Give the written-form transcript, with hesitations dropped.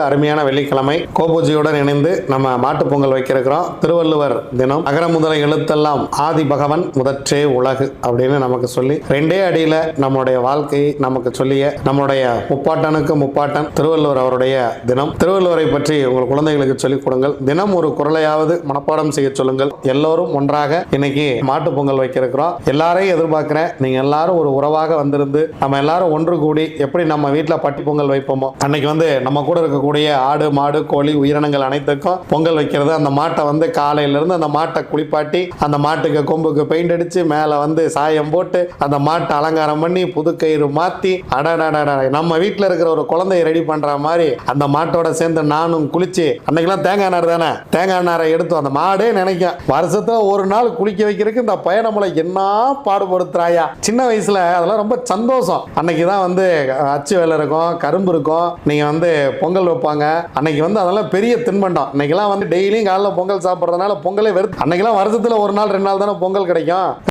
அருமையான வெள்ளிக்கிழமை கோபூஜையுடன் இணைந்து நம்ம மாட்டுப் பொங்கல் வைக்கிறோம். திருவள்ளுவர் தினம். அகர முதல எழுத்தெல்லாம் ஆதி பகவன் முதற்றே உலகு அப்படின்னு நமக்கு சொல்லி ரெண்டே அடியில நம்முடைய வாழ்க்கையை நமக்கு சொல்லிய நம்முடைய முப்பாட்டனுக்கு முப்பாட்டன் திருவள்ளுவர் அவருடைய தினம். திருவள்ளுவரை பற்றி உங்கள் குழந்தைகளுக்கு சொல்லிக் கொடுங்கள். தினம் ஒரு குறளையாவது மனப்பாடம் செய்ய சொல்லுங்கள். எல்லோரும் ஒன்றாக இன்னைக்கு மாட்டுப் பொங்கல் வைக்கிறோம். எல்லாரையும் எதிர்பார்க்கிறேன். நீங்க எல்லாரும் ஒரு உறவாக வந்திருந்து நம்ம எல்லாரும் ஒன்று கூடி எப்படி நம்ம வீட்டில் பட்டி பொங்கல் வைப்போமோ அன்னைக்கு நம்ம கூட இருக்கக்கூடிய ஆடு மாடு கோழி உயிரினங்கள் அனைத்துக்கும் பொங்கல் வைக்கிறது. அந்த மாட்டை காலையில இருந்து அந்த மாட்டை குளிப்பாட்டி அந்த மாட்டுக்கு கொம்புக்கு பெயிண்ட் அடிச்சு மேல சாயம் போட்டு அந்த மாட்டை அலங்காரம் பண்ணி புது கயிறு மாத்தி நம்ம வீட்டில் இருக்கிற ஒரு குழந்தைய ரெடி பண்ற மாதிரி அந்த மாட்டோட சேர்ந்து நானும் குளிச்சு அன்னைக்கெல்லாம் தேங்காய் நார் தானே தேங்காய் நாரை எடுத்து அந்த மாடே நினைக்கும் வருஷத்துல ஒரு நாள் குளிக்க வைக்கிறதுக்கு இந்த பயணமுறை என்ன பாடுபடுத்துறாயா. சின்ன வயசுல அதெல்லாம் ரொம்ப சந்தோஷம். அன்னைக்கு தான் அச்சு வேலை இருக்கும், கரும்பு இருக்கும். நீங்க பொங்கல் வைப்பாங்க அன்னைக்கு அதெல்லாம் பெரிய தின்பண்டம். இன்னைக்கெல்லாம் டெய்லியும் காலைல பொங்கல் சாப்பிட்றதுனால பொங்கலே வெறுத்து. அன்னைக்கெல்லாம் வருஷத்துல ஒரு நாள் 2 நாள் தானே பொங்கல் கிடைக்கும்.